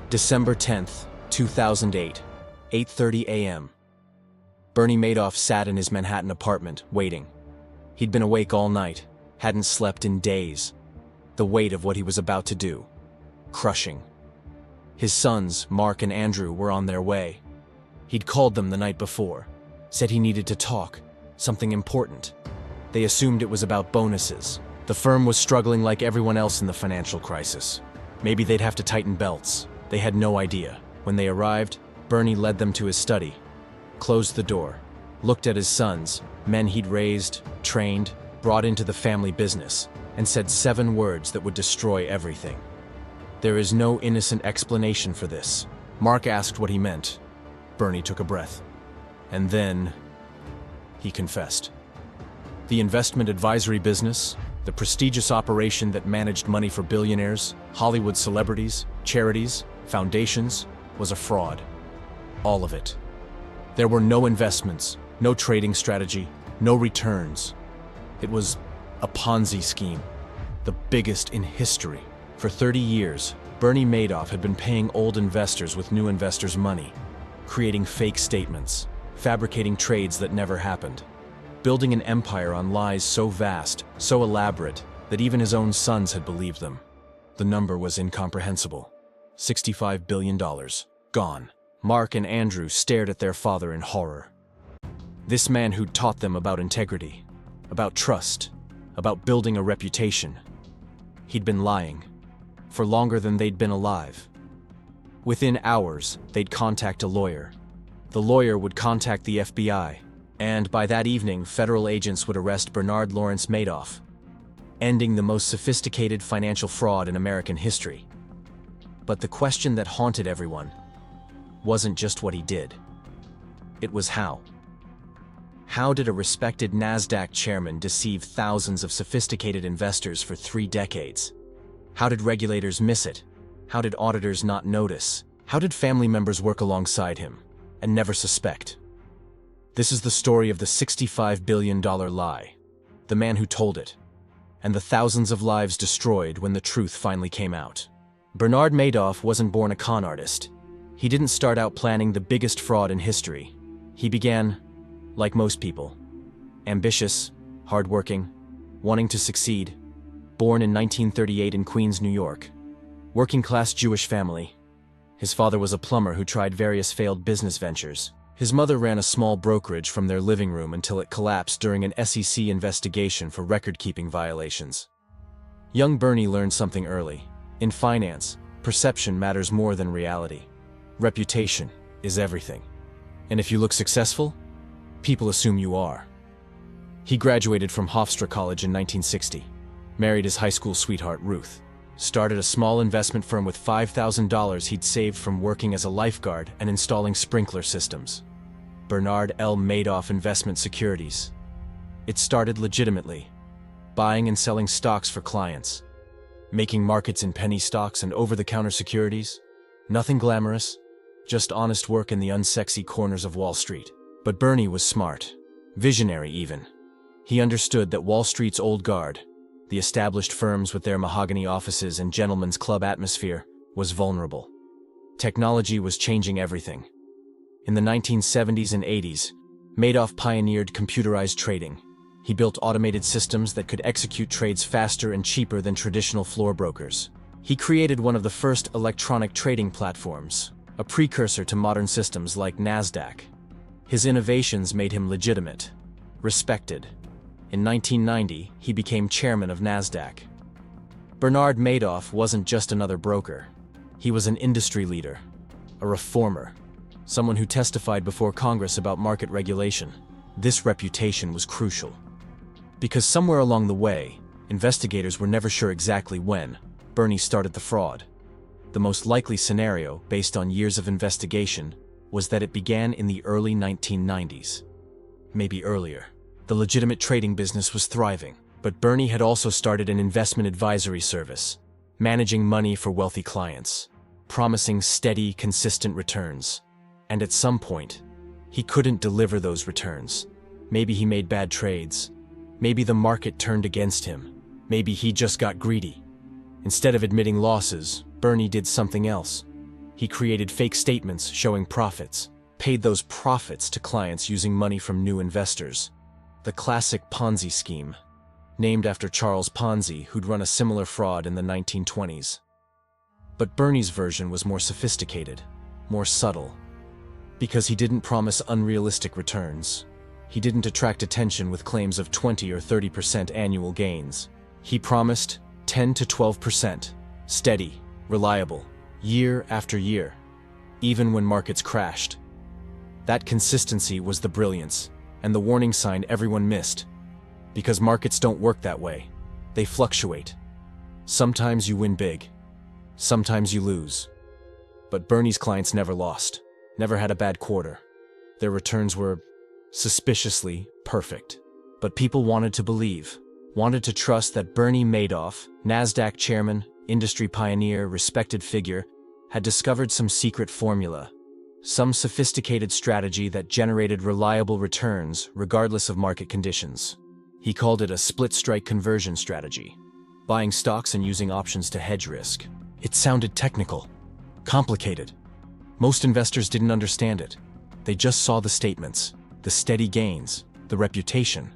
December 10th, 2008, 8:30 a.m. Bernie Madoff sat in his Manhattan apartment, waiting. He'd been awake all night, hadn't slept in days. The weight of what he was about to do. Crushing. His sons, Mark and Andrew, were on their way. He'd called them the night before, said he needed to talk, something important. They assumed it was about bonuses. The firm was struggling like everyone else in the financial crisis. Maybe they'd have to tighten belts. They had no idea. When they arrived, Bernie led them to his study, closed the door, looked at his sons, men he'd raised, trained, brought into the family business, and said 7 words that would destroy everything. There is no innocent explanation for this. Mark asked what he meant. Bernie took a breath. And then he confessed. The investment advisory business, the prestigious operation that managed money for billionaires, Hollywood celebrities, charities, foundations, was a fraud. All of it. There were no investments, no trading strategy, no returns. It was a Ponzi scheme, the biggest in history. For 30 years, Bernie Madoff had been paying old investors with new investors' money, creating fake statements, fabricating trades that never happened, building an empire on lies so vast, so elaborate, that even his own sons had believed them. The number was incomprehensible. $65 billion. Gone. Mark and Andrew stared at their father in horror. This man who'd taught them about integrity, about trust, about building a reputation. He'd been lying, for longer than they'd been alive. Within hours, they'd contact a lawyer. The lawyer would contact the FBI, and by that evening, federal agents would arrest Bernard Lawrence Madoff, ending the most sophisticated financial fraud in American history. But the question that haunted everyone wasn't just what he did. It was how. How did a respected NASDAQ chairman deceive thousands of sophisticated investors for 3 decades? How did regulators miss it? How did auditors not notice? How did family members work alongside him and never suspect? This is the story of the $65 billion lie, the man who told it, and the thousands of lives destroyed when the truth finally came out. Bernard Madoff wasn't born a con artist. He didn't start out planning the biggest fraud in history. He began, like most people, ambitious, hardworking, wanting to succeed. Born in 1938 in Queens, New York. Working-class Jewish family. His father was a plumber who tried various failed business ventures. His mother ran a small brokerage from their living room until it collapsed during an SEC investigation for record-keeping violations. Young Bernie learned something early. In finance, perception matters more than reality. Reputation is everything. And if you look successful, people assume you are. He graduated from Hofstra College in 1960, married his high school sweetheart Ruth, started a small investment firm with $5,000 he'd saved from working as a lifeguard and installing sprinkler systems. Bernard L. Madoff Investment Securities. It started legitimately, buying and selling stocks for clients, making markets in penny stocks and over-the-counter securities. Nothing glamorous, just honest work in the unsexy corners of Wall Street. But Bernie was smart, visionary even. He understood that Wall Street's old guard, the established firms with their mahogany offices and gentlemen's club atmosphere, was vulnerable. Technology was changing everything. In the 1970s and 80s, Madoff pioneered computerized trading. He built automated systems that could execute trades faster and cheaper than traditional floor brokers. He created one of the first electronic trading platforms, a precursor to modern systems like NASDAQ. His innovations made him legitimate, respected. In 1990, he became chairman of NASDAQ. Bernard Madoff wasn't just another broker. He was an industry leader, a reformer, someone who testified before Congress about market regulation. This reputation was crucial. Because somewhere along the way, investigators were never sure exactly when Bernie started the fraud. The most likely scenario, based on years of investigation, was that it began in the early 1990s. Maybe earlier. The legitimate trading business was thriving, but Bernie had also started an investment advisory service, managing money for wealthy clients, promising steady, consistent returns. And at some point, he couldn't deliver those returns. Maybe he made bad trades. Maybe the market turned against him. Maybe he just got greedy. Instead of admitting losses, Bernie did something else. He created fake statements showing profits, paid those profits to clients using money from new investors. The classic Ponzi scheme, named after Charles Ponzi, who'd run a similar fraud in the 1920s. But Bernie's version was more sophisticated, more subtle, because he didn't promise unrealistic returns. He didn't attract attention with claims of 20 or 30% annual gains. He promised 10 to 12%, steady, reliable, year after year, even when markets crashed. That consistency was the brilliance, and the warning sign everyone missed. Because markets don't work that way. They fluctuate. Sometimes you win big. Sometimes you lose. But Bernie's clients never lost, never had a bad quarter. Their returns were suspiciously perfect. But people wanted to believe, wanted to trust that Bernie Madoff, NASDAQ chairman, industry pioneer, respected figure, had discovered some secret formula, some sophisticated strategy that generated reliable returns regardless of market conditions. He called it a split-strike conversion strategy, buying stocks and using options to hedge risk. It sounded technical, complicated. Most investors didn't understand it. They just saw the statements, the steady gains, the reputation,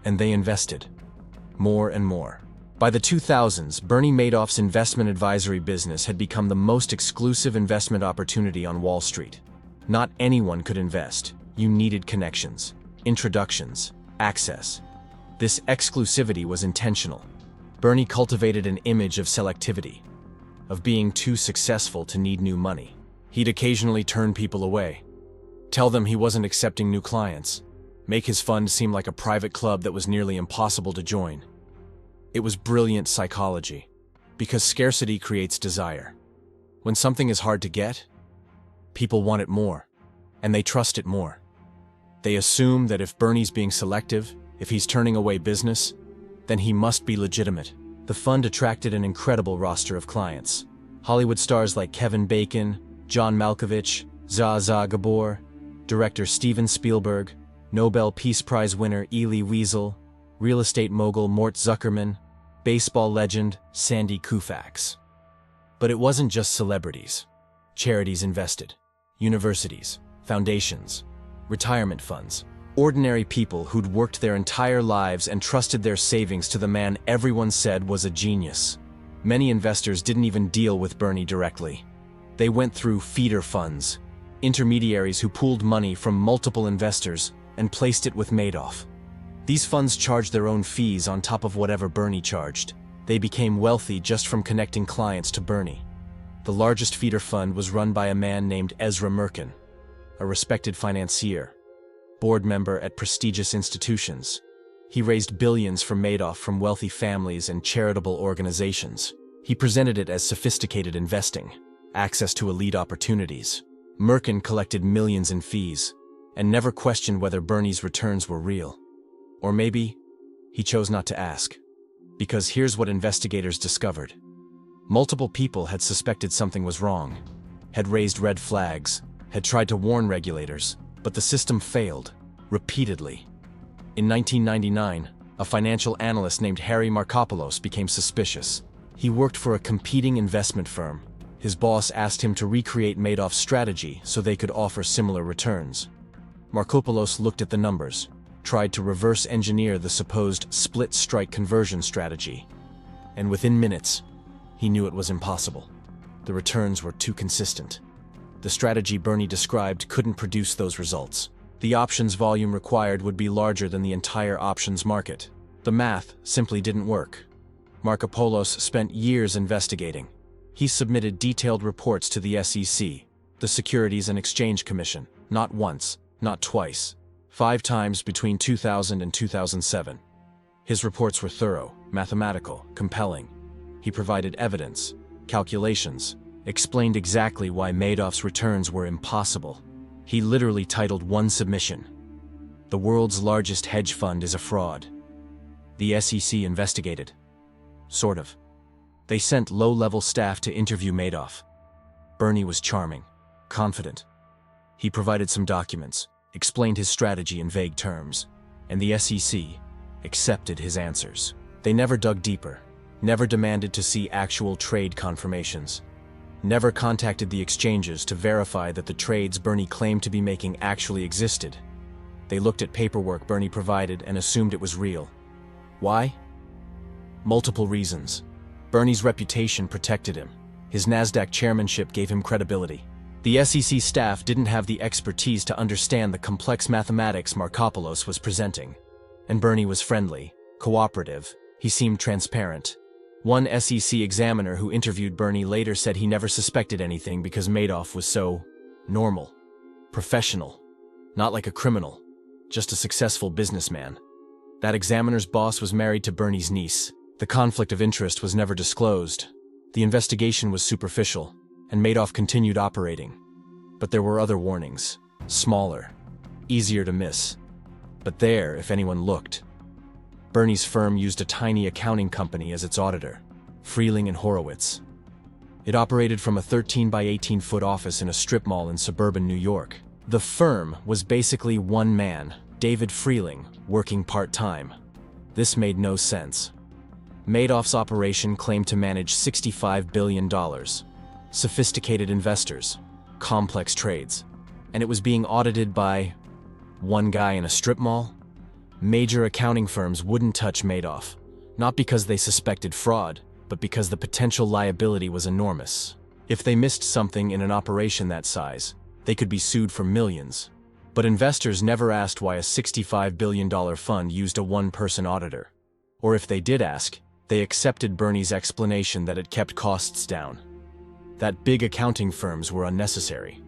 and they invested more and more. By the 2000s, Bernie Madoff's investment advisory business had become the most exclusive investment opportunity on Wall Street. Not anyone could invest. You needed connections, introductions, access. This exclusivity was intentional. Bernie cultivated an image of selectivity, of being too successful to need new money. He'd occasionally turn people away, tell them he wasn't accepting new clients, make his fund seem like a private club that was nearly impossible to join. It was brilliant psychology, because scarcity creates desire. When something is hard to get, people want it more, and they trust it more. They assume that if Bernie's being selective, if he's turning away business, then he must be legitimate. The fund attracted an incredible roster of clients. Hollywood stars like Kevin Bacon, John Malkovich, Zsa Zsa Gabor, director Steven Spielberg, Nobel Peace Prize winner Elie Wiesel, real estate mogul Mort Zuckerman, baseball legend Sandy Koufax. But it wasn't just celebrities. Charities invested, universities, foundations, retirement funds, ordinary people who'd worked their entire lives and trusted their savings to the man everyone said was a genius. Many investors didn't even deal with Bernie directly. They went through feeder funds, intermediaries who pooled money from multiple investors and placed it with Madoff. These funds charged their own fees on top of whatever Bernie charged. They became wealthy just from connecting clients to Bernie. The largest feeder fund was run by a man named Ezra Merkin, a respected financier, board member at prestigious institutions. He raised billions for Madoff from wealthy families and charitable organizations. He presented it as sophisticated investing, access to elite opportunities. Merkin collected millions in fees and never questioned whether Bernie's returns were real. Or maybe he chose not to ask. Because here's what investigators discovered. Multiple people had suspected something was wrong, had raised red flags, had tried to warn regulators, but the system failed, repeatedly. In 1999, a financial analyst named Harry Markopolos became suspicious. He worked for a competing investment firm. His boss asked him to recreate Madoff's strategy so they could offer similar returns. Markopolos looked at the numbers, tried to reverse engineer the supposed split-strike conversion strategy. And within minutes, he knew it was impossible. The returns were too consistent. The strategy Bernie described couldn't produce those results. The options volume required would be larger than the entire options market. The math simply didn't work. Markopolos spent years investigating. He submitted detailed reports to the SEC, the Securities and Exchange Commission, not once, not twice, 5 times between 2000 and 2007. His reports were thorough, mathematical, compelling. He provided evidence, calculations, explained exactly why Madoff's returns were impossible. He literally titled one submission, "The world's largest hedge fund is a fraud." The SEC investigated. Sort of. They sent low-level staff to interview Madoff. Bernie was charming, confident. He provided some documents, explained his strategy in vague terms, and the SEC accepted his answers. They never dug deeper, never demanded to see actual trade confirmations. never contacted the exchanges to verify that the trades Bernie claimed to be making actually existed. They looked at paperwork Bernie provided and assumed it was real. Why? Multiple reasons. Bernie's reputation protected him. His NASDAQ chairmanship gave him credibility. The SEC staff didn't have the expertise to understand the complex mathematics Markopolos was presenting. And Bernie was friendly, cooperative, he seemed transparent. One SEC examiner who interviewed Bernie later said he never suspected anything because Madoff was so normal, professional, not like a criminal, just a successful businessman. That examiner's boss was married to Bernie's niece. The conflict of interest was never disclosed. The investigation was superficial, and Madoff continued operating. But there were other warnings, smaller, easier to miss. But there, if anyone looked. Bernie's firm used a tiny accounting company as its auditor, Freeling and Horowitz. It operated from a 13 by 18-foot office in a strip mall in suburban New York. The firm was basically one man, David Freeling, working part-time. This made no sense. Madoff's operation claimed to manage $65 billion. Sophisticated investors, complex trades, and it was being audited by one guy in a strip mall? Major accounting firms wouldn't touch Madoff, not because they suspected fraud, but because the potential liability was enormous. If they missed something in an operation that size, they could be sued for millions. But investors never asked why a $65 billion fund used a one-person auditor. Or if they did ask, they accepted Bernie's explanation that it kept costs down. That big accounting firms were unnecessary.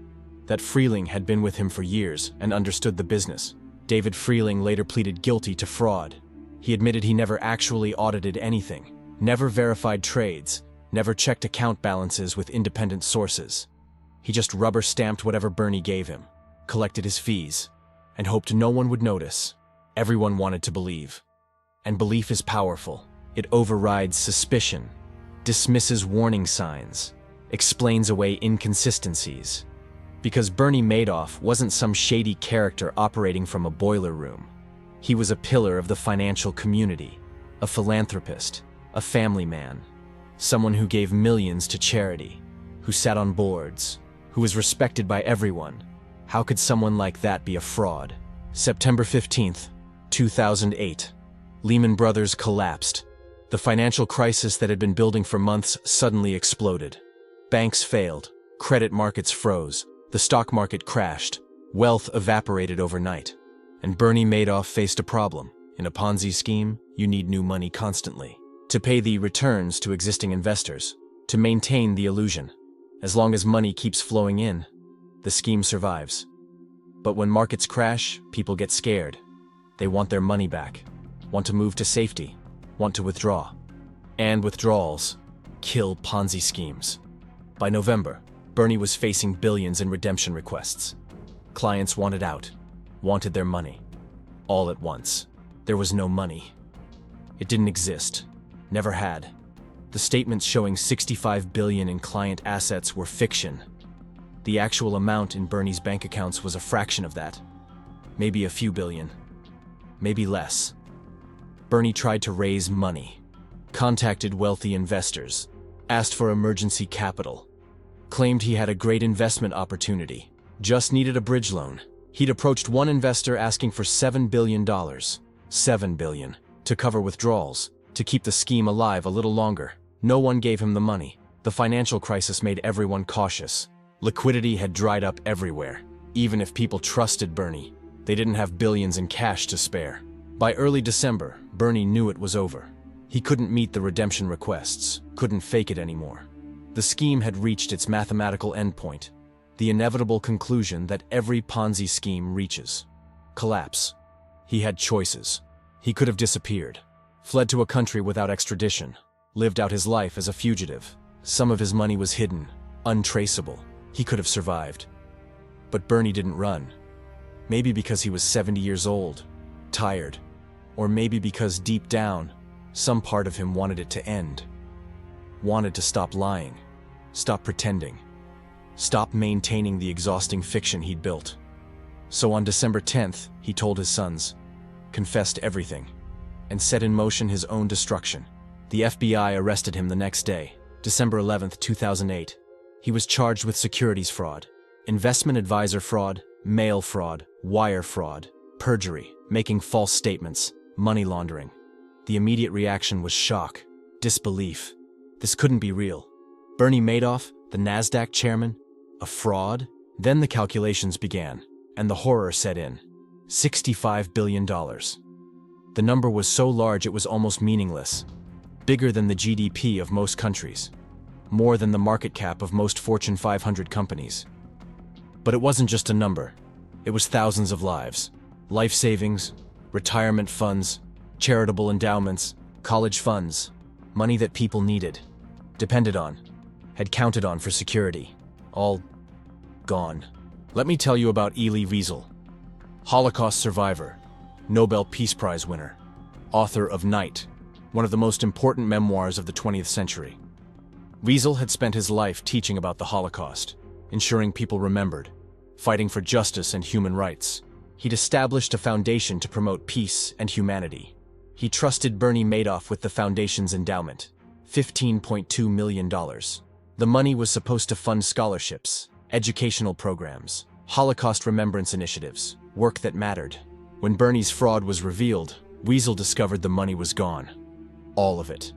That Freeling had been with him for years and understood the business. David Freeling later pleaded guilty to fraud. He admitted he never actually audited anything, never verified trades, never checked account balances with independent sources. He just rubber-stamped whatever Bernie gave him, collected his fees, and hoped no one would notice. Everyone wanted to believe. And belief is powerful. It overrides suspicion, dismisses warning signs, explains away inconsistencies. Because Bernie Madoff wasn't some shady character operating from a boiler room. He was a pillar of the financial community, a philanthropist, a family man, someone who gave millions to charity, who sat on boards, who was respected by everyone. How could someone like that be a fraud? September 15th, 2008. Lehman Brothers collapsed. The financial crisis that had been building for months suddenly exploded. Banks failed, credit markets froze, the stock market crashed, wealth evaporated overnight. And Bernie Madoff faced a problem. In a Ponzi scheme, you need new money constantly. To pay the returns to existing investors, to maintain the illusion. As long as money keeps flowing in, the scheme survives. But when markets crash, people get scared. They want their money back, want to move to safety, want to withdraw. And withdrawals kill Ponzi schemes. By November, Bernie was facing billions in redemption requests. Clients wanted out, wanted their money. All at once. There was no money. It didn't exist. Never had. The statements showing $65 billion in client assets were fiction. The actual amount in Bernie's bank accounts was a fraction of that. Maybe a few billion. Maybe less. Bernie tried to raise money. Contacted wealthy investors. Asked for emergency capital. Claimed he had a great investment opportunity. Just needed a bridge loan. He'd approached one investor asking for $7 billion. $7 billion. To cover withdrawals. To keep the scheme alive a little longer. No one gave him the money. The financial crisis made everyone cautious. Liquidity had dried up everywhere. Even if people trusted Bernie, they didn't have billions in cash to spare. By early December, Bernie knew it was over. He couldn't meet the redemption requests, couldn't fake it anymore. The scheme had reached its mathematical endpoint, the inevitable conclusion that every Ponzi scheme reaches. Collapse. He had choices. He could have disappeared, fled to a country without extradition, lived out his life as a fugitive. Some of his money was hidden, untraceable. He could have survived. But Bernie didn't run. Maybe because he was 70 years old, tired, or maybe because deep down, some part of him wanted it to end. Wanted to stop lying, stop pretending, stop maintaining the exhausting fiction he'd built. So on December 10th, he told his sons, confessed everything, and set in motion his own destruction. The FBI arrested him the next day, December 11th, 2008. He was charged with securities fraud, investment advisor fraud, mail fraud, wire fraud, perjury, making false statements, money laundering. The immediate reaction was shock, disbelief. This couldn't be real. Bernie Madoff, the NASDAQ chairman, a fraud? Then the calculations began, and the horror set in. $65 billion. The number was so large it was almost meaningless. Bigger than the GDP of most countries. More than the market cap of most Fortune 500 companies. But it wasn't just a number. It was thousands of lives. Life savings, retirement funds, charitable endowments, college funds, money that people needed, depended on, had counted on for security. All gone. Let me tell you about Elie Wiesel, Holocaust survivor, Nobel Peace Prize winner, author of Night, one of the most important memoirs of the 20th century. Wiesel had spent his life teaching about the Holocaust, ensuring people remembered, fighting for justice and human rights. He'd established a foundation to promote peace and humanity. He trusted Bernie Madoff with the foundation's endowment, $15.2 million. The money was supposed to fund scholarships, educational programs, Holocaust remembrance initiatives, work that mattered. When Bernie's fraud was revealed, Wiesel discovered the money was gone. All of it.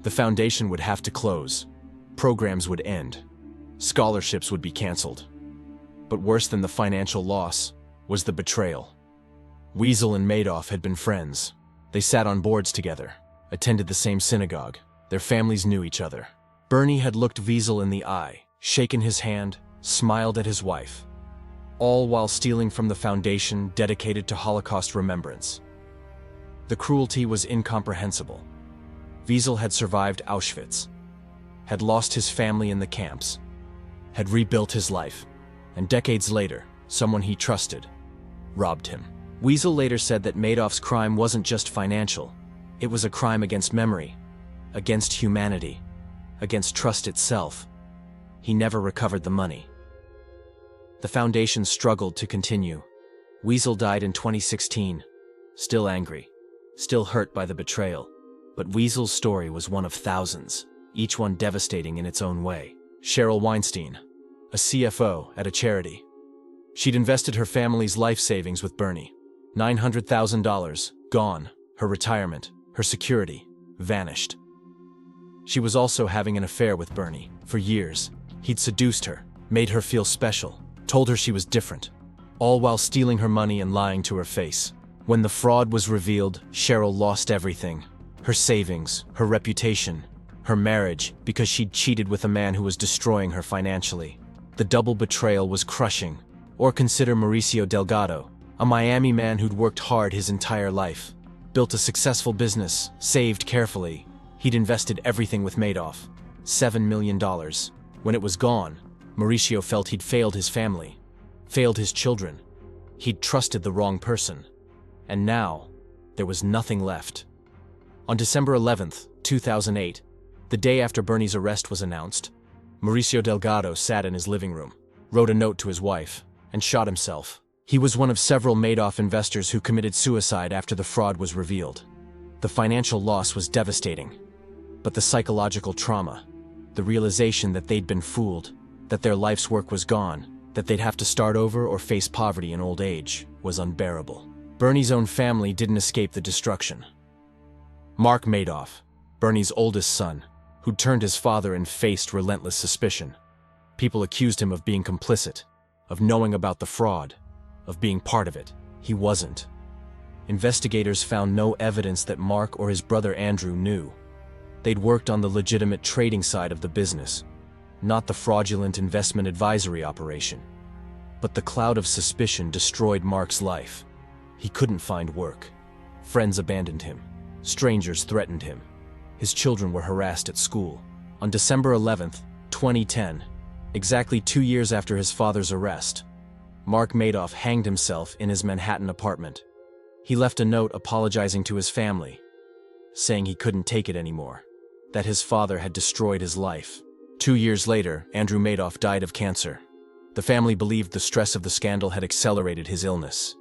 The foundation would have to close. Programs would end. Scholarships would be canceled. But worse than the financial loss was the betrayal. Wiesel and Madoff had been friends. They sat on boards together, attended the same synagogue. Their families knew each other. Bernie had looked Wiesel in the eye, shaken his hand, smiled at his wife, all while stealing from the foundation dedicated to Holocaust remembrance. The cruelty was incomprehensible. Wiesel had survived Auschwitz, had lost his family in the camps, had rebuilt his life, and decades later, someone he trusted robbed him. Wiesel later said that Madoff's crime wasn't just financial. It was a crime against memory, against humanity, against trust itself. He never recovered the money. The foundation struggled to continue. Wiesel died in 2016, still angry, still hurt by the betrayal. But Wiesel's story was one of thousands, each one devastating in its own way. Cheryl Weinstein, a CFO at a charity. She'd invested her family's life savings with Bernie. $900,000, gone. Her retirement, her security, vanished. She was also having an affair with Bernie. For years, he'd seduced her, made her feel special, told her she was different, all while stealing her money and lying to her face. When the fraud was revealed, Cheryl lost everything. Her savings, her reputation, her marriage, because she'd cheated with a man who was destroying her financially. The double betrayal was crushing. Or consider Mauricio Delgado, a Miami man who'd worked hard his entire life, built a successful business, saved carefully. He'd invested everything with Madoff, $7 million. When it was gone, Mauricio felt he'd failed his family, failed his children. He'd trusted the wrong person. And now, there was nothing left. On December 11th, 2008, the day after Bernie's arrest was announced, Mauricio Delgado sat in his living room, wrote a note to his wife, and shot himself. He was one of several Madoff investors who committed suicide after the fraud was revealed. The financial loss was devastating, but the psychological trauma, the realization that they'd been fooled, that their life's work was gone, that they'd have to start over or face poverty in old age, was unbearable. Bernie's own family didn't escape the destruction. Mark Madoff, Bernie's oldest son, who'd turned his father and faced relentless suspicion. People accused him of being complicit, of knowing about the fraud, of being part of it. He wasn't. Investigators found no evidence that Mark or his brother Andrew knew. They'd worked on the legitimate trading side of the business, not the fraudulent investment advisory operation. But the cloud of suspicion destroyed Mark's life. He couldn't find work. Friends abandoned him. Strangers threatened him. His children were harassed at school. On December 11th, 2010, exactly 2 years after his father's arrest, Mark Madoff hanged himself in his Manhattan apartment. He left a note apologizing to his family, saying he couldn't take it anymore, that his father had destroyed his life. 2 years later, Andrew Madoff died of cancer. The family believed the stress of the scandal had accelerated his illness.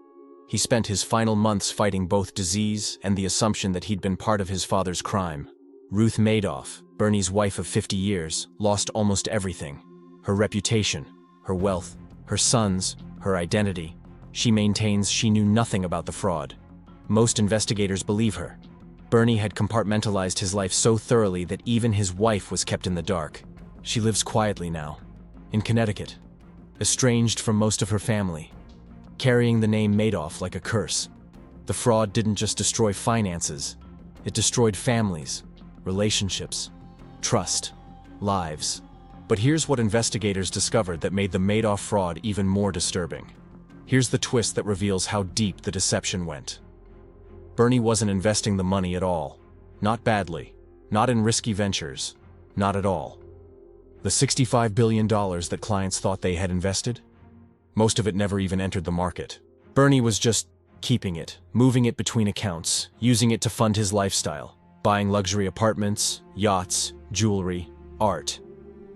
He spent his final months fighting both disease and the assumption that he'd been part of his father's crime. Ruth Madoff, Bernie's wife of 50 years, lost almost everything. her reputation, her wealth, her sons, her identity. She maintains she knew nothing about the fraud. Most investigators believe her. Bernie had compartmentalized his life so thoroughly that even his wife was kept in the dark. She lives quietly now, in Connecticut, estranged from most of her family, carrying the name Madoff like a curse. The fraud didn't just destroy finances, it destroyed families, relationships, trust, lives. But here's what investigators discovered that made the Madoff fraud even more disturbing. Here's the twist that reveals how deep the deception went. Bernie wasn't investing the money at all. Not badly. Not in risky ventures. Not at all. The $65 billion that clients thought they had invested? Most of it never even entered the market. Bernie was just keeping it, moving it between accounts, using it to fund his lifestyle, buying luxury apartments, yachts, jewelry, art.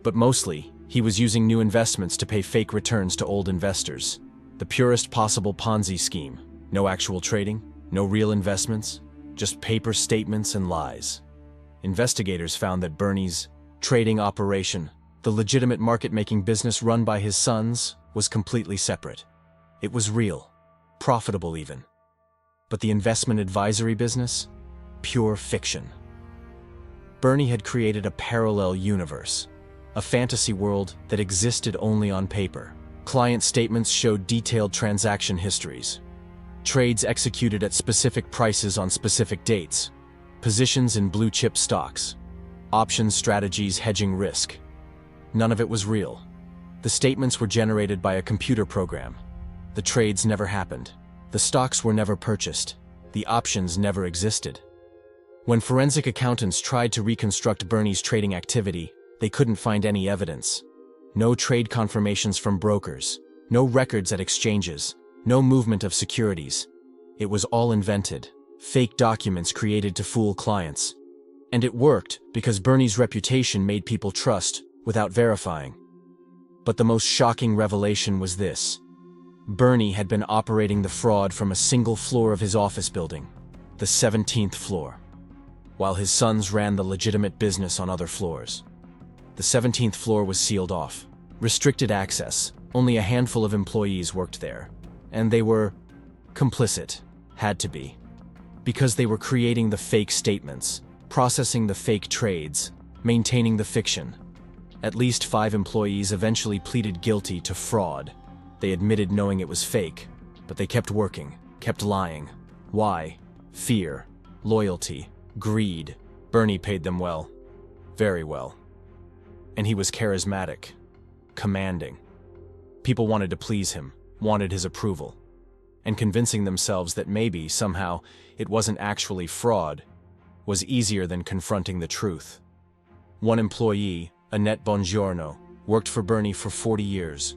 But mostly, he was using new investments to pay fake returns to old investors. The purest possible Ponzi scheme. No actual trading, no real investments, just paper statements and lies. Investigators found that Bernie's trading operation, the legitimate market-making business run by his sons, was completely separate. It was real, profitable even. But the investment advisory business? Pure fiction. Bernie had created a parallel universe, a fantasy world that existed only on paper. Client statements showed detailed transaction histories, trades executed at specific prices on specific dates, positions in blue-chip stocks, options strategies hedging risk. None of it was real. The statements were generated by a computer program. The trades never happened. The stocks were never purchased. The options never existed. When forensic accountants tried to reconstruct Bernie's trading activity, they couldn't find any evidence. No trade confirmations from brokers, no records at exchanges, no movement of securities. It was all invented, fake documents created to fool clients. And it worked because Bernie's reputation made people trust without verifying. But the most shocking revelation was this. Bernie had been operating the fraud from a single floor of his office building, the 17th floor, while his sons ran the legitimate business on other floors. The 17th floor was sealed off. Restricted access. Only a handful of employees worked there. And they were complicit. Had to be. Because they were creating the fake statements, processing the fake trades, maintaining the fiction. At least 5 employees eventually pleaded guilty to fraud. They admitted knowing it was fake, but they kept working, kept lying. Why? Fear, loyalty, greed. Bernie paid them well. Very well. And he was charismatic, commanding. People wanted to please him, wanted his approval. And convincing themselves that maybe, somehow, it wasn't actually fraud was easier than confronting the truth. One employee, Annette Bongiorno, worked for Bernie for 40 years.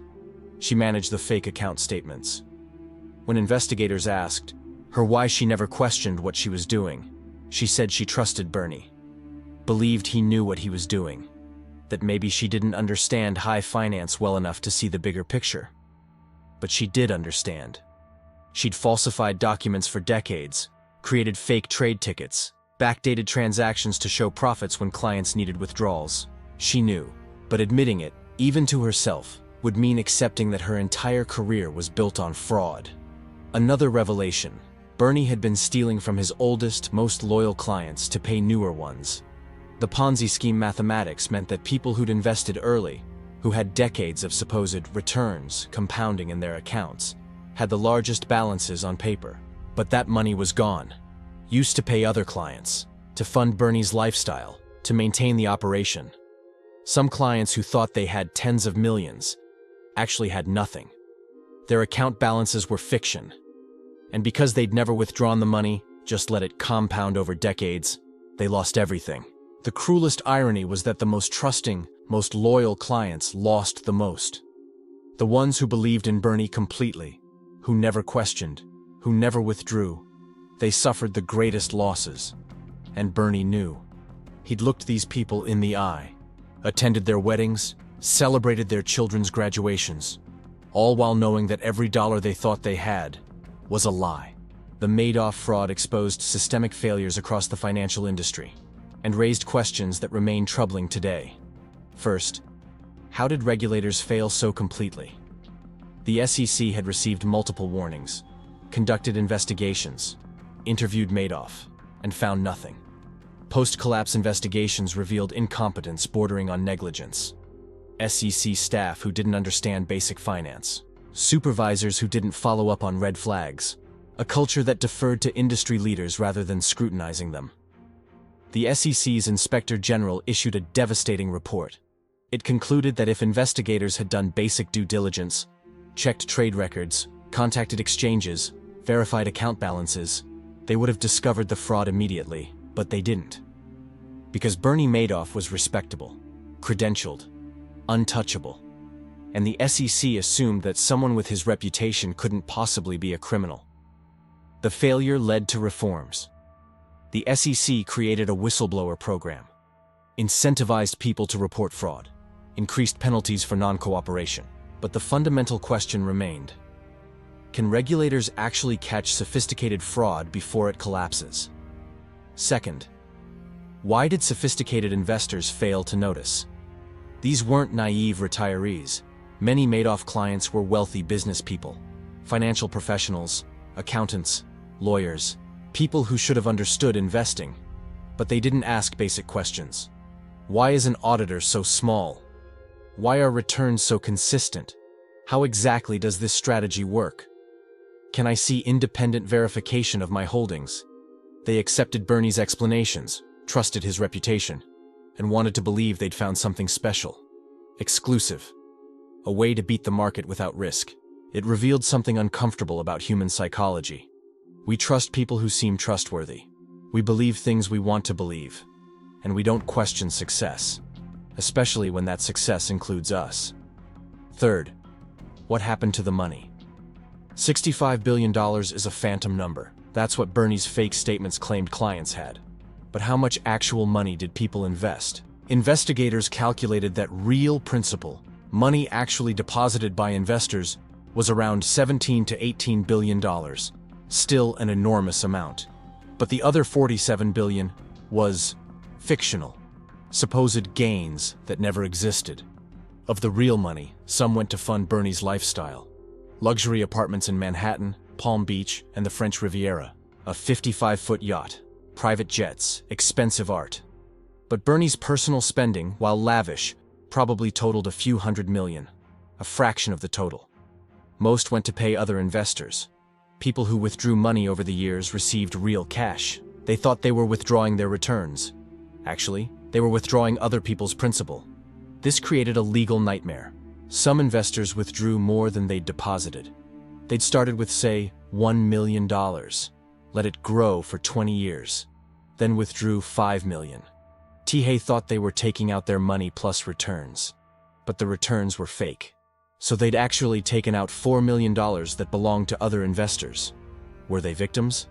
She managed the fake account statements. When investigators asked her why she never questioned what she was doing, she said she trusted Bernie, believed he knew what he was doing, that maybe she didn't understand high finance well enough to see the bigger picture. But she did understand. She'd falsified documents for decades, created fake trade tickets, backdated transactions to show profits when clients needed withdrawals. She knew, but admitting it, even to herself, would mean accepting that her entire career was built on fraud. Another revelation. Bernie had been stealing from his oldest, most loyal clients to pay newer ones. The Ponzi scheme mathematics meant that people who'd invested early, who had decades of supposed returns compounding in their accounts, had the largest balances on paper. But that money was gone. Used to pay other clients, to fund Bernie's lifestyle, to maintain the operation. Some clients who thought they had tens of millions actually had nothing. Their account balances were fiction. And because they'd never withdrawn the money, just let it compound over decades, they lost everything. The cruelest irony was that the most trusting, most loyal clients lost the most. The ones who believed in Bernie completely, who never questioned, who never withdrew, they suffered the greatest losses. And Bernie knew. He'd looked these people in the eye, attended their weddings, celebrated their children's graduations, all while knowing that every dollar they thought they had was a lie. The Madoff fraud exposed systemic failures across the financial industry and raised questions that remain troubling today. First, How did regulators fail so completely? The SEC had received multiple warnings, conducted investigations, interviewed Madoff, and found nothing. Post-collapse investigations revealed incompetence bordering on negligence. SEC staff who didn't understand basic finance, supervisors who didn't follow up on red flags, a culture that deferred to industry leaders rather than scrutinizing them. The SEC's Inspector General issued a devastating report. It concluded that if investigators had done basic due diligence, checked trade records, contacted exchanges, verified account balances, they would have discovered the fraud immediately, but they didn't. Because Bernie Madoff was respectable, credentialed, untouchable, and the SEC assumed that someone with his reputation couldn't possibly be a criminal. The failure led to reforms. The SEC created a whistleblower program, incentivized people to report fraud, increased penalties for non-cooperation. But the fundamental question remained: can regulators actually catch sophisticated fraud before it collapses? Second, why did sophisticated investors fail to notice? These weren't naive retirees. Many Madoff clients were wealthy business people, financial professionals, accountants, lawyers, people who should have understood investing, but they didn't ask basic questions. Why is an auditor so small? Why are returns so consistent? How exactly does this strategy work? Can I see independent verification of my holdings? They accepted Bernie's explanations, trusted his reputation, and wanted to believe they'd found something special. Exclusive. A way to beat the market without risk. It revealed something uncomfortable about human psychology. We trust people who seem trustworthy. We believe things we want to believe. And we don't question success, especially when that success includes us. Third, what happened to the money? $65 billion is a phantom number. That's what Bernie's fake statements claimed clients had. But how much actual money did people invest? Investigators calculated that real principal, money actually deposited by investors, was around $17 to $18 billion, still an enormous amount. But the other $47 billion was fictional, supposed gains that never existed. Of the real money, some went to fund Bernie's lifestyle. Luxury apartments in Manhattan, Palm Beach, and the French Riviera, a 55-foot yacht, private jets, expensive art. But Bernie's personal spending, while lavish, probably totaled a few $100 million, a fraction of the total. Most went to pay other investors. People who withdrew money over the years received real cash. They thought they were withdrawing their returns. Actually, they were withdrawing other people's principal. This created a legal nightmare. Some investors withdrew more than they'd deposited. They'd started with, say, $1 million, let it grow for 20 years, then withdrew $5 million. Tihei thought they were taking out their money plus returns, but the returns were fake. So they'd actually taken out $4 million that belonged to other investors. Were they victims?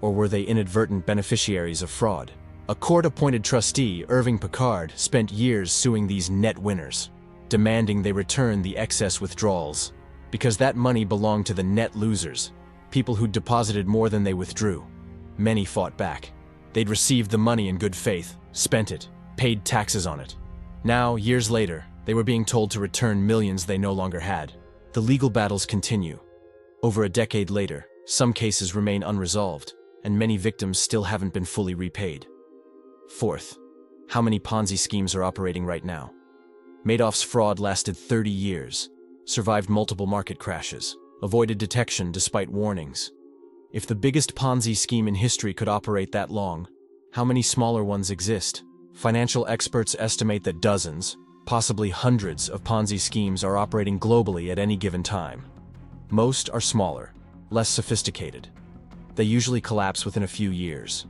Or were they inadvertent beneficiaries of fraud? A court-appointed trustee, Irving Picard, spent years suing these net winners, demanding they return the excess withdrawals, because that money belonged to the net losers, people who'd deposited more than they withdrew. Many fought back. They'd received the money in good faith, spent it, paid taxes on it. Now, years later, they were being told to return millions they no longer had. The legal battles continue. Over a decade later, some cases remain unresolved, and many victims still haven't been fully repaid. Fourth, how many Ponzi schemes are operating right now? Madoff's fraud lasted 30 years, survived multiple market crashes, avoided detection despite warnings. If the biggest Ponzi scheme in history could operate that long, how many smaller ones exist? Financial experts estimate that dozens, possibly hundreds of Ponzi schemes are operating globally at any given time. Most are smaller, less sophisticated. They usually collapse within a few years.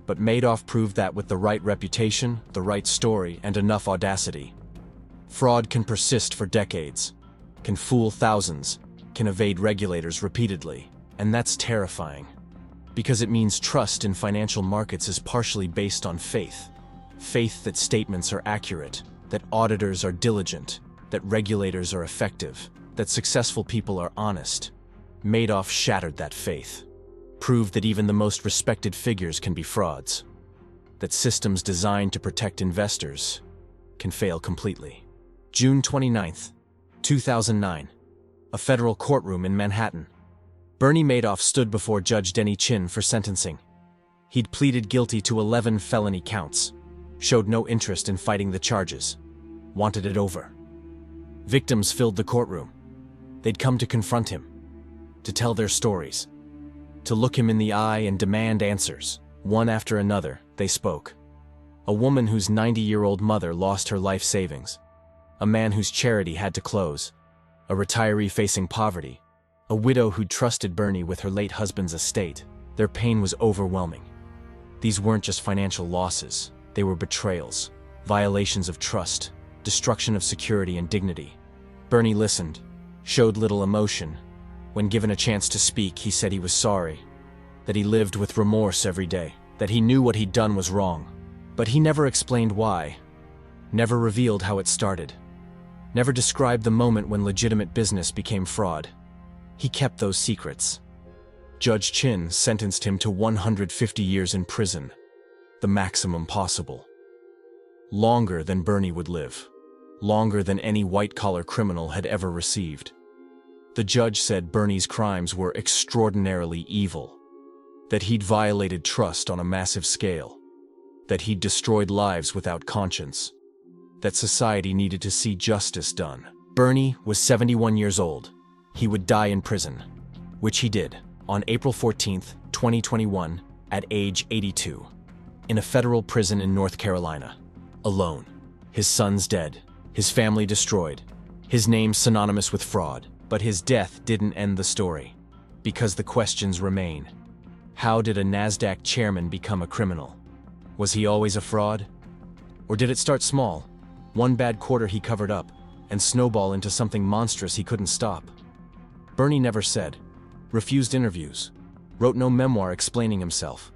But Madoff proved that with the right reputation, the right story, and enough audacity. Fraud can persist for decades, can fool thousands, can evade regulators repeatedly, and that's terrifying. Because it means trust in financial markets is partially based on faith. Faith that statements are accurate, that auditors are diligent, that regulators are effective, that successful people are honest. Madoff shattered that faith. Proved that even the most respected figures can be frauds. That systems designed to protect investors can fail completely. June 29, 2009. A federal courtroom in Manhattan. Bernie Madoff stood before Judge Denny Chin for sentencing. He'd pleaded guilty to 11 felony counts, showed no interest in fighting the charges, wanted it over. Victims filled the courtroom. They'd come to confront him, to tell their stories, to look him in the eye and demand answers. One after another, they spoke. A woman whose 90-year-old mother lost her life savings. A man whose charity had to close. A retiree facing poverty. A widow who'd trusted Bernie with her late husband's estate. Their pain was overwhelming. These weren't just financial losses. They were betrayals, violations of trust, destruction of security and dignity. Bernie listened, showed little emotion. When given a chance to speak, he said he was sorry, that he lived with remorse every day, that he knew what he'd done was wrong. But he never explained why, never revealed how it started, never described the moment when legitimate business became fraud. He kept those secrets. Judge Chin sentenced him to 150 years in prison, the maximum possible. Longer than Bernie would live, longer than any white-collar criminal had ever received. The judge said Bernie's crimes were extraordinarily evil, that he'd violated trust on a massive scale, that he'd destroyed lives without conscience, that society needed to see justice done. Bernie was 71 years old. He would die in prison, which he did on April 14, 2021, at age 82, in a federal prison in North Carolina, alone. His son's dead, his family destroyed, his name synonymous with fraud. But his death didn't end the story, because the questions remain. How did a NASDAQ chairman become a criminal? Was he always a fraud? Or did it start small, one bad quarter he covered up, and snowball into something monstrous he couldn't stop? Bernie never said, refused interviews, wrote no memoir explaining himself,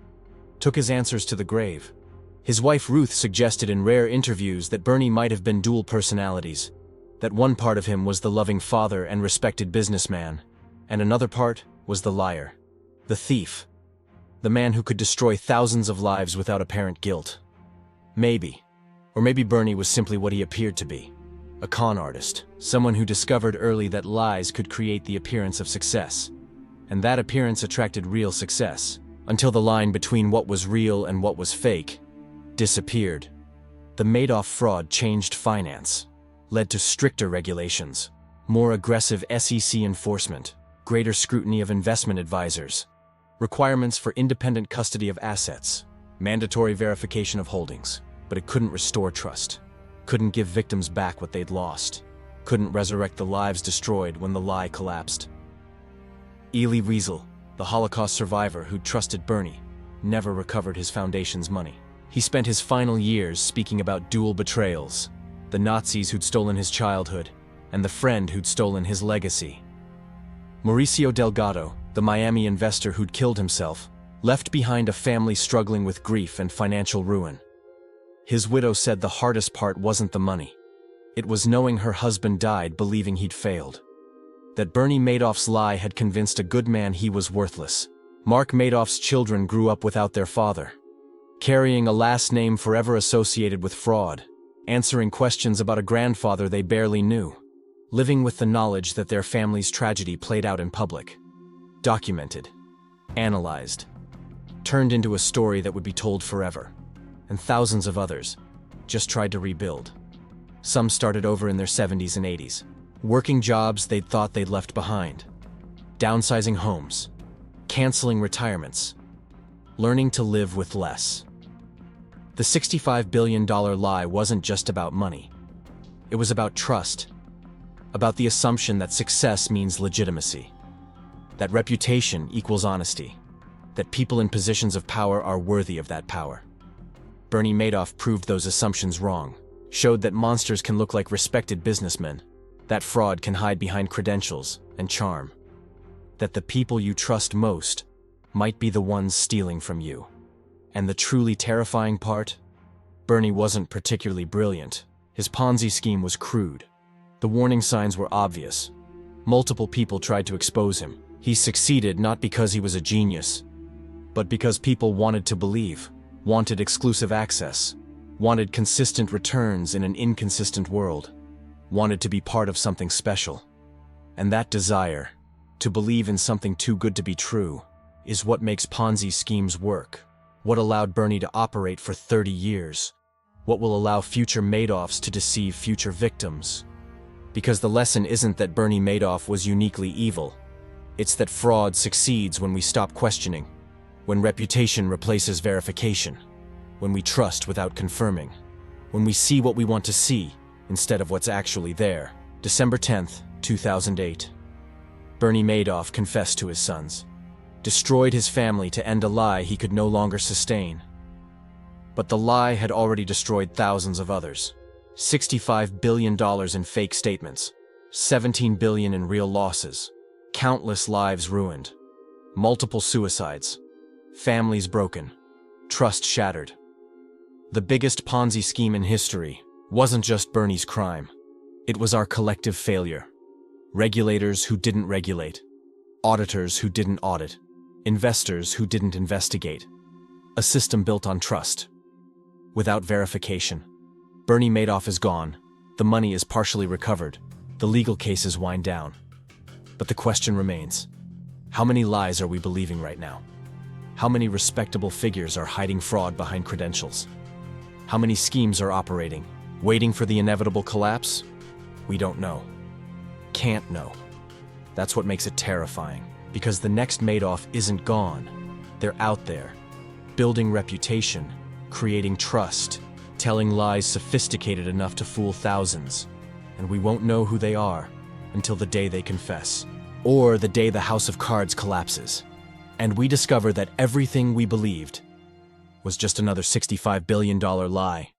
took his answers to the grave. His wife Ruth suggested in rare interviews that Bernie might have been dual personalities, that one part of him was the loving father and respected businessman, and another part was the liar, the thief, the man who could destroy thousands of lives without apparent guilt. Maybe, or maybe Bernie was simply what he appeared to be, a con artist, someone who discovered early that lies could create the appearance of success, and that appearance attracted real success, until the line between what was real and what was fake disappeared. The Madoff fraud changed finance, led to stricter regulations, more aggressive SEC enforcement, greater scrutiny of investment advisors, requirements for independent custody of assets, mandatory verification of holdings. But it couldn't restore trust, couldn't give victims back what they'd lost, couldn't resurrect the lives destroyed when the lie collapsed. Elie Wiesel, the Holocaust survivor who'd trusted Bernie, never recovered his foundation's money. He spent his final years speaking about dual betrayals, the Nazis who'd stolen his childhood, and the friend who'd stolen his legacy. Mauricio Delgado, the Miami investor who'd killed himself, left behind a family struggling with grief and financial ruin. His widow said the hardest part wasn't the money. It was knowing her husband died believing he'd failed. That Bernie Madoff's lie had convinced a good man he was worthless. Mark Madoff's children grew up without their father, carrying a last name forever associated with fraud, answering questions about a grandfather they barely knew, living with the knowledge that their family's tragedy played out in public, documented, analyzed, turned into a story that would be told forever. And thousands of others just tried to rebuild. Some started over in their 70s and 80s, working jobs they'd thought they'd left behind, downsizing homes, canceling retirements, learning to live with less. The $65 billion lie wasn't just about money. It was about trust, about the assumption that success means legitimacy, that reputation equals honesty, that people in positions of power are worthy of that power. Bernie Madoff proved those assumptions wrong, showed that monsters can look like respected businessmen, that fraud can hide behind credentials and charm, that the people you trust most might be the ones stealing from you. And the truly terrifying part? Bernie wasn't particularly brilliant. His Ponzi scheme was crude. The warning signs were obvious. Multiple people tried to expose him. He succeeded not because he was a genius, but because people wanted to believe, wanted exclusive access, wanted consistent returns in an inconsistent world, wanted to be part of something special. And that desire, to believe in something too good to be true, is what makes Ponzi schemes work, what allowed Bernie to operate for 30 years, what will allow future Madoffs to deceive future victims. Because the lesson isn't that Bernie Madoff was uniquely evil. It's that fraud succeeds when we stop questioning, when reputation replaces verification, when we trust without confirming, when we see what we want to see instead of what's actually there. December 10th, 2008. Bernie Madoff confessed to his sons, destroyed his family to end a lie he could no longer sustain. But the lie had already destroyed thousands of others. $65 billion in fake statements, $17 billion in real losses, countless lives ruined, multiple suicides, families broken, trust shattered. The biggest Ponzi scheme in history wasn't just Bernie's crime. It was our collective failure. Regulators who didn't regulate, auditors who didn't audit, investors who didn't investigate. A system built on trust, without verification. Bernie Madoff is gone, the money is partially recovered, the legal cases wind down. But the question remains, how many lies are we believing right now? How many respectable figures are hiding fraud behind credentials? How many schemes are operating, waiting for the inevitable collapse? We don't know. Can't know. That's what makes it terrifying, because the next Madoff isn't gone. They're out there, building reputation, creating trust, telling lies sophisticated enough to fool thousands, and we won't know who they are until the day they confess, or the day the house of cards collapses, and we discover that everything we believed was just another $65 billion lie.